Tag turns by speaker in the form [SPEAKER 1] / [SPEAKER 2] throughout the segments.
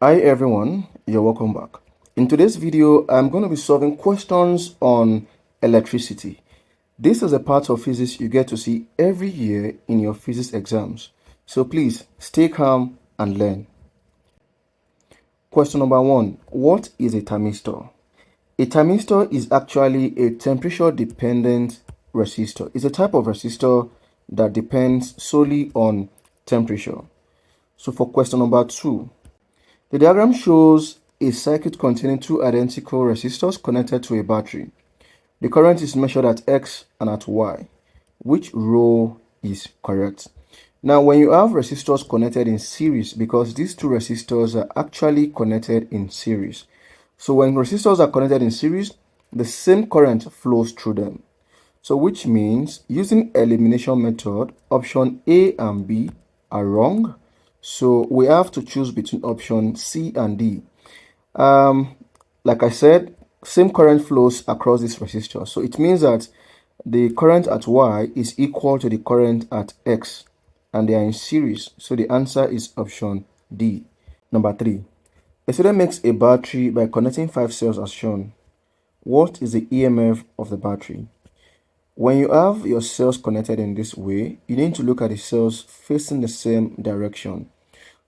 [SPEAKER 1] Hi everyone, you're welcome back. In today's video, I'm going to be solving questions on electricity. This is a part of physics you get to see every year in your physics exams. So please stay calm and learn. Question number 1. What is a thermistor? A thermistor is actually a temperature-dependent resistor. It's a type of resistor that depends solely on temperature. So for question number 2, the diagram shows a circuit containing two identical resistors connected to a battery. The current is measured at X and at Y. Which row is correct? Now, when you have resistors connected in series, because these two resistors are actually connected in series. So when resistors are connected in series, the same current flows through them. So which means using elimination method, option A and B are wrong. So we have to choose between option C and D. Like I said, same current flows across this resistor. So it means that the current at Y is equal to the current at X, and they are in series. So the answer is option D. Number 3. A student makes a battery by connecting 5 cells as shown. What is the EMF of the battery? When you have your cells connected in this way, you need to look at the cells facing the same direction.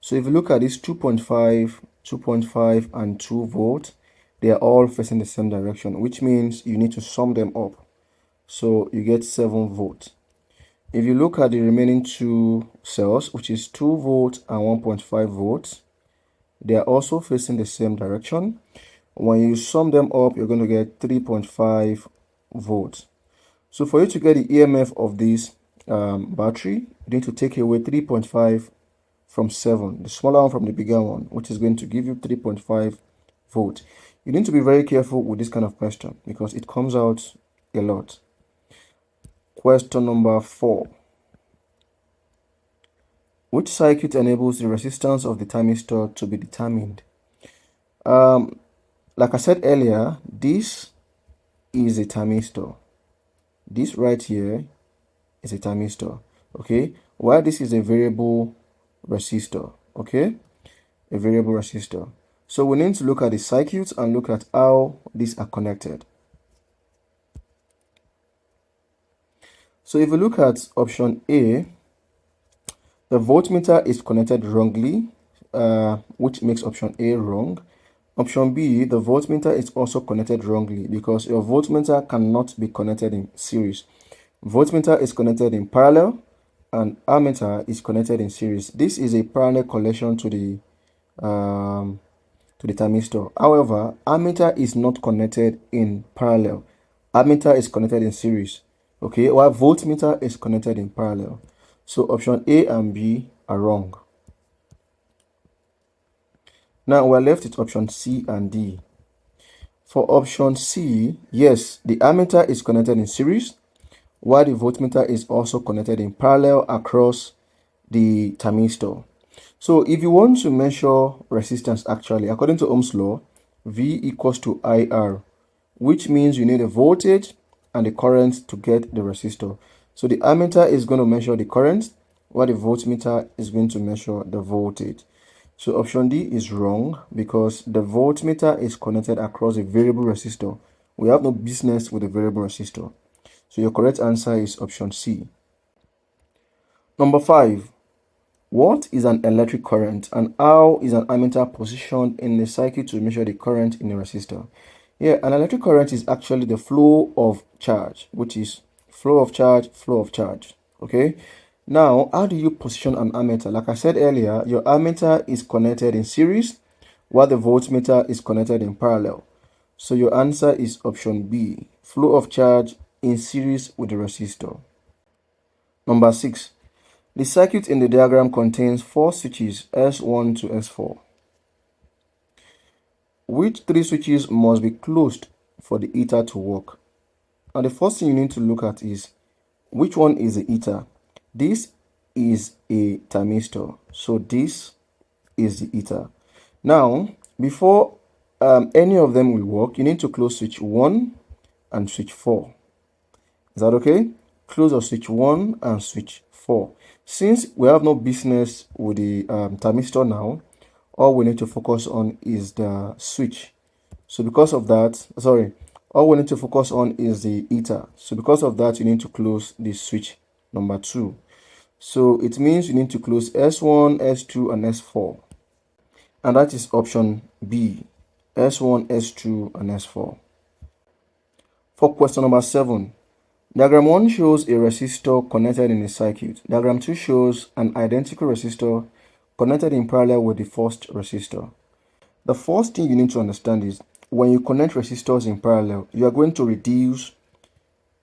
[SPEAKER 1] So if you look at this 2.5, 2.5, and 2 volts, they are all facing the same direction, which means you need to sum them up. So you get 7 volts. If you look at the remaining two cells, which is 2 volts and 1.5 volts, they are also facing the same direction. When you sum them up, you're going to get 3.5 volts. So for you to get the EMF of this battery, you need to take away 3.5 from 7, the smaller one from the bigger one, which is going to give you 3.5 volts. You need to be very careful with this kind of question because it comes out a lot. Question number 4. Which circuit enables the resistance of the thermistor to be determined? Like I said earlier, this is a thermistor. This right here is a thermistor, okay? While this is a variable resistor, okay? A variable resistor. So we need to look at the circuits and look at how these are connected. So if you look at option A, the voltmeter is connected wrongly, which makes option A wrong. Option B, the voltmeter is also connected wrongly because your voltmeter cannot be connected in series. Voltmeter is connected in parallel and ammeter is connected in series. This is a parallel connection to the thermistor. However, ammeter is not connected in parallel. Ammeter is connected in series, okay, while voltmeter is connected in parallel. So option A and B are wrong. Now we're left with option C and D. For option C, yes, the ammeter is connected in series, while the voltmeter is also connected in parallel across the thermistor. So if you want to measure resistance actually, according to Ohm's law, V equals to IR, which means you need a voltage and a current to get the resistor. So the ammeter is going to measure the current, while the voltmeter is going to measure the voltage. So option D is wrong because the voltmeter is connected across a variable resistor. We have no business with a variable resistor. So your correct answer is option C. Number 5. What is an electric current and how is an ammeter positioned in the circuit to measure the current in a resistor? Yeah, an electric current is actually the flow of charge, which is flow of charge, flow of charge. Okay. Now, how do you position an ammeter? Like I said earlier, your ammeter is connected in series, while the voltmeter is connected in parallel. So your answer is option B, flow of charge in series with the resistor. Number 6. The circuit in the diagram contains 4 switches S1 to S4. Which 3 switches must be closed for the heater to work? Now the first thing you need to look at is which one is the heater. This is a thermistor, so this is the heater. Now before any of them will work, you need to close switch 1 and switch 4. Is that okay? Close of switch 1 and switch 4. Since we have no business with the thermistor now, all we need to focus on is the switch. So because of that, all we need to focus on is the ether. So because of that, you need to close the switch number 2. So it means you need to close S1, S2, and S4. And that is option B, S1, S2, and S4. For question number 7, diagram 1 shows a resistor connected in a circuit. Diagram 2 shows an identical resistor connected in parallel with the first resistor. The first thing you need to understand is when you connect resistors in parallel, you are going to reduce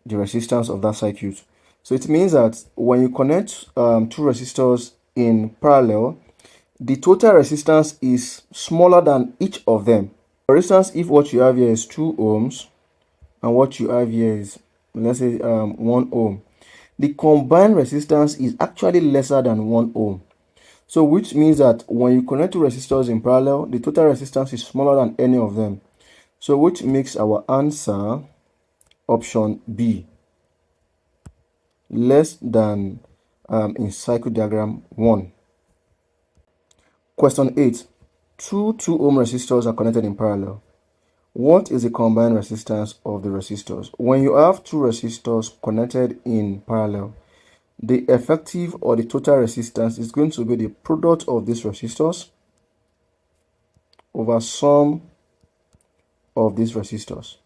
[SPEAKER 1] the resistance of that circuit. So it means that when you connect two resistors in parallel, the total resistance is smaller than each of them. For instance, if what you have here is 2 ohms and what you have here is, let's say, 1 ohm, the combined resistance is actually lesser than 1 ohm. So which means that when you connect two resistors in parallel, the total resistance is smaller than any of them. So which makes our answer option B, less than in circuit diagram 1. Question 8. Two 2 ohm resistors are connected in parallel. What is the combined resistance of the resistors? When you have two resistors connected in parallel, the effective or the total resistance is going to be the product of these resistors over sum of these resistors.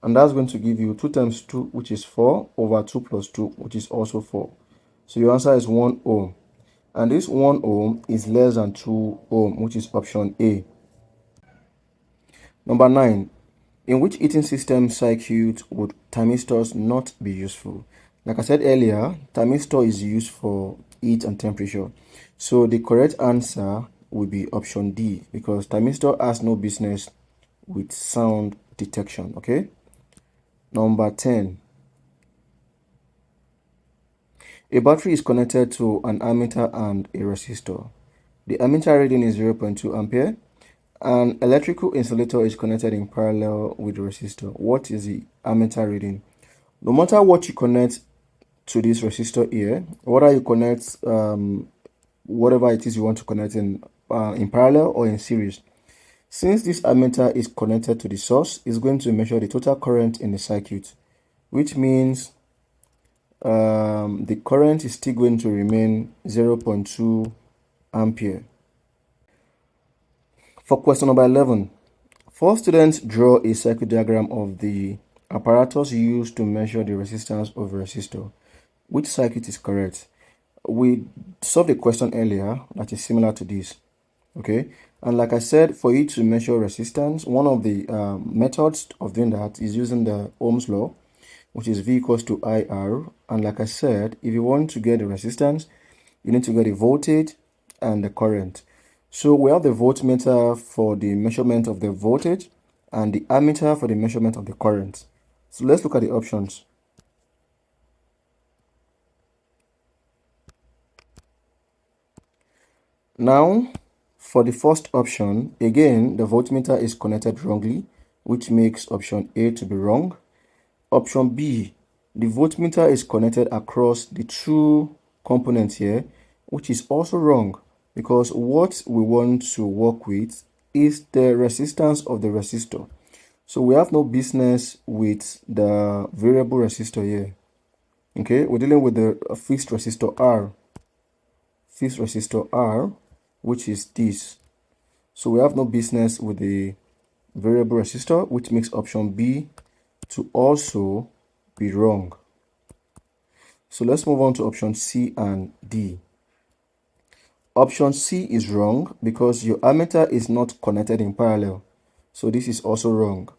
[SPEAKER 1] And that's going to give you 2 times 2, which is 4, over 2 plus 2, which is also 4. So your answer is 1 ohm. And this 1 ohm is less than 2 ohm, which is option A. Number 9. In which heating system circuit would thermistors not be useful? Like I said earlier, thermistor is used for heat and temperature. So the correct answer would be option D, because thermistor has no business with sound detection. Okay. Number 10. A battery is connected to an ammeter and a resistor. The ammeter reading is 0.2 ampere. An electrical insulator is connected in parallel with the resistor. What is the ammeter reading? No matter what you connect to this resistor here, whether you connect whatever it is you want to connect in parallel or in series, since this ammeter is connected to the source, it's going to measure the total current in the circuit, which means the current is still going to remain 0.2 ampere. For question number 11, 4 students draw a circuit diagram of the apparatus used to measure the resistance of a resistor. Which circuit is correct? We solved a question earlier that is similar to this. Okay, and like I said, for you to measure resistance, one of the methods of doing that is using the Ohm's law, which is V equals to IR. And like I said, if you want to get the resistance, you need to get the voltage and the current. So we have the voltmeter for the measurement of the voltage and the ammeter for the measurement of the current. So let's look at the options. Now, for the first option, again, the voltmeter is connected wrongly, which makes option A to be wrong. Option B, the voltmeter is connected across the two components here, which is also wrong, because what we want to work with is the resistance of the resistor. So we have no business with the variable resistor here. Okay, we're dealing with the fixed resistor R, which is this. So we have no business with the variable resistor, which makes option B to also be wrong. So let's move on to option C and D. Option C is wrong because your ammeter is not connected in parallel. So this is also wrong.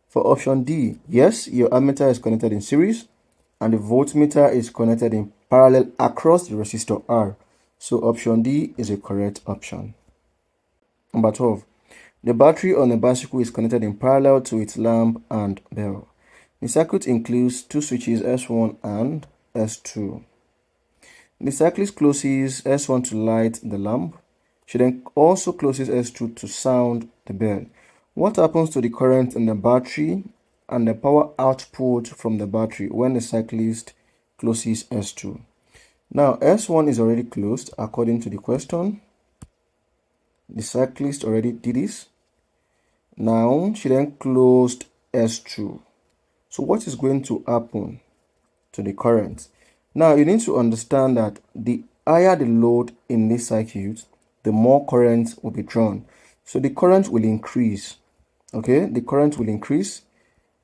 [SPEAKER 1] For option D, yes, your ammeter is connected in series and the voltmeter is connected in parallel across the resistor R. So option D is a correct option. Number 12. The battery on a bicycle is connected in parallel to its lamp and bell. The circuit includes two switches S1 and S2. The cyclist closes S1 to light the lamp. She then also closes S2 to sound the bell. What happens to the current in the battery and the power output from the battery when the cyclist closes S2? Now, S1 is already closed according to the question. The cyclist already did this. Now, she then closed S2. So what is going to happen to the current? Now, you need to understand that the higher the load in this circuit, the more current will be drawn. So the current will increase. Okay, the current will increase.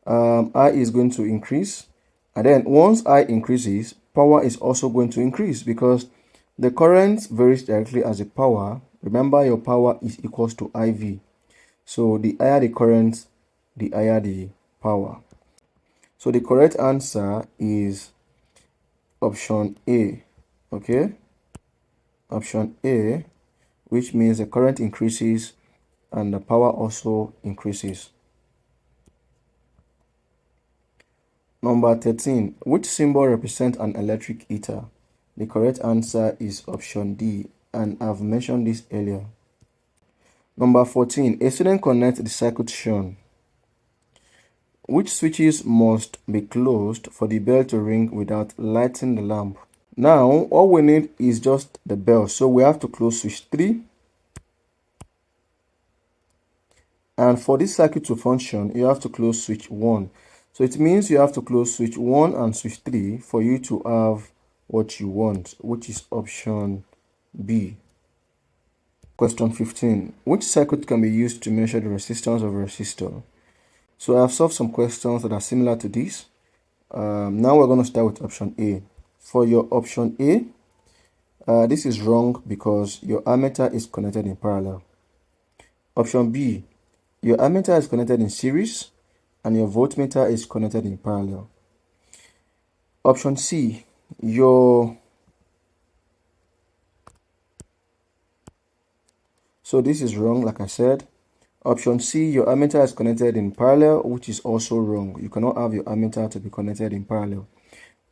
[SPEAKER 1] I is going to increase. And then once I increases, power is also going to increase because the current varies directly as a power. Remember, your power is equals to IV. So the higher the current, the higher the power. So the correct answer is option A. Okay, option A, which means the current increases and the power also increases. Number 13. Which symbol represents an electric heater? The correct answer is option D, and I've mentioned this earlier. Number 14. A student connects the circuit shown. Which switches must be closed for the bell to ring without lighting the lamp? Now, all we need is just the bell. So we have to close switch 3. And for this circuit to function, you have to close switch 1. So it means you have to close switch 1 and switch 3 for you to have what you want, which is option B. Question 15. Which circuit can be used to measure the resistance of a resistor? So I have solved some questions that are similar to this. Now we're going to start with option A. For your option A, this is wrong because your ammeter is connected in parallel. Option B, your ammeter is connected in series and your voltmeter is connected in parallel. Option C, so this is wrong, like I said. Option C, your ammeter is connected in parallel, which is also wrong. You cannot have your ammeter to be connected in parallel.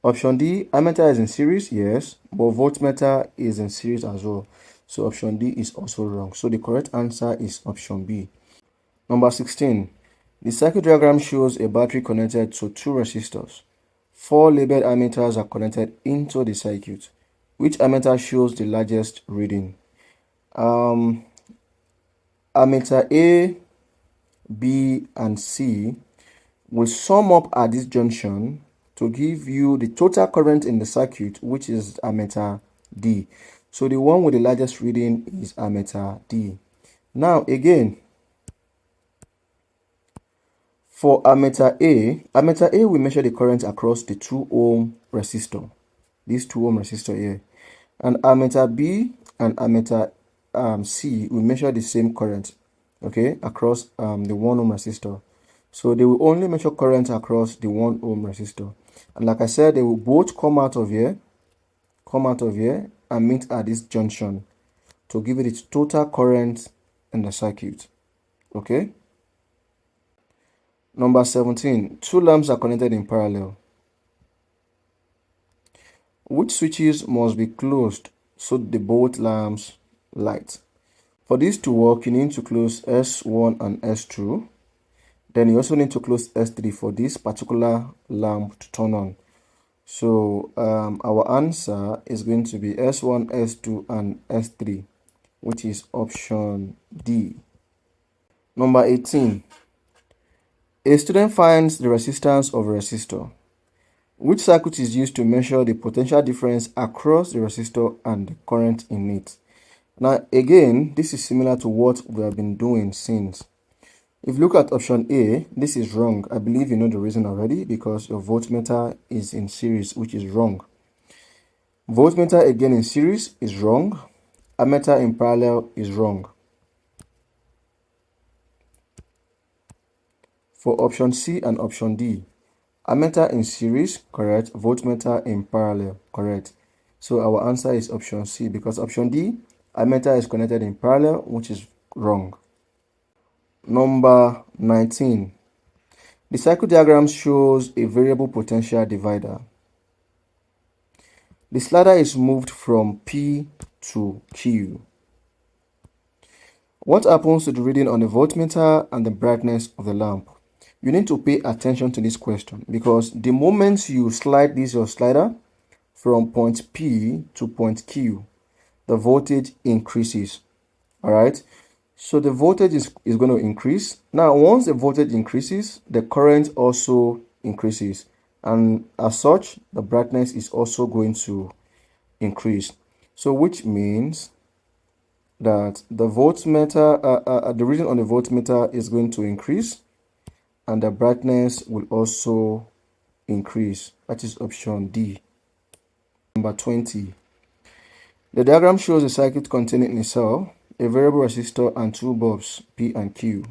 [SPEAKER 1] Option D, ammeter is in series, yes, but voltmeter is in series as well. So option D is also wrong. So the correct answer is option B. Number 16. The circuit diagram shows a battery connected to 2 resistors. 4 labeled ammeters are connected into the circuit. Which ammeter shows the largest reading? Ammeter A, B, and C will sum up at this junction to give you the total current in the circuit, which is ammeter D. So the one with the largest reading is ammeter D. Now again, for ammeter A will measure the current across the 2 ohm resistor, this 2 ohm resistor here. And ammeter B and ammeter C will measure the same current, okay, across the 1 ohm resistor. So they will only measure current across the 1 ohm resistor. And like I said, they will both come out of here and meet at this junction to give it its total current in the circuit. Okay. Number 17. 2 lamps are connected in parallel. Which switches must be closed so the both lamps light? For this to work, you need to close S1 and S2. Then you also need to close S3 for this particular lamp to turn on. So our answer is going to be S1, S2, and S3, which is option D. Number 18. A student finds the resistance of a resistor. Which circuit is used to measure the potential difference across the resistor and the current in it? Now again, this is similar to what we have been doing since. If you look at option A, this is wrong. I believe you know the reason already, because your voltmeter is in series, which is wrong. Voltmeter again in series is wrong. Ammeter in parallel is wrong. For option C and option D, ammeter in series, correct. Voltmeter in parallel, correct. So our answer is option C, because option D, ammeter is connected in parallel, which is wrong. Number 19. The circuit diagram shows a variable potential divider. The slider is moved from P to Q. What happens to the reading on the voltmeter and the brightness of the lamp? You need to pay attention to this question, because the moment you slide this your slider from point P to point Q, the voltage increases. All right. So the voltage is going to increase. Now, once the voltage increases, the current also increases. And as such, the brightness is also going to increase. So which means that the voltmeter, the reading on the voltmeter is going to increase, and the brightness will also increase. That is option D. Number 20. The diagram shows a circuit containing a cell, a variable resistor, and two bulbs, P and Q.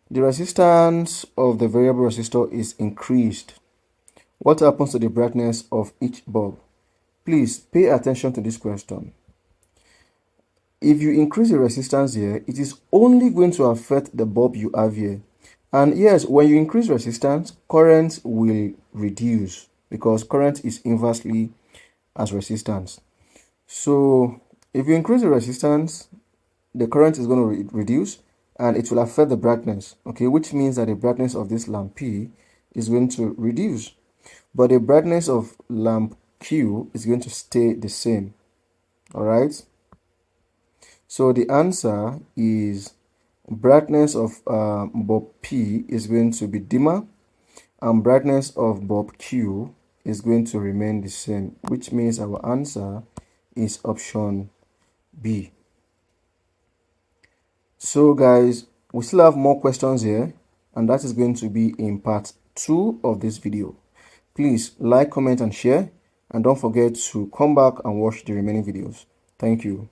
[SPEAKER 1] The resistance of the variable resistor is increased. What happens to the brightness of each bulb? Please pay attention to this question. If you increase the resistance here, it is only going to affect the bulb you have here. And yes, when you increase resistance, current will reduce because current is inversely as resistance. So if you increase the resistance, the current is going to reduce and it will affect the brightness, okay, which means that the brightness of this lamp P is going to reduce, but the brightness of lamp Q is going to stay the same. All right, so the answer is brightness of bulb P is going to be dimmer and brightness of bulb Q is going to remain the same, which means our answer is option B. So guys, we still have more questions here, and that is going to be in part 2 of this video. Please like, comment and share, and don't forget to come back and watch the remaining videos. Thank you.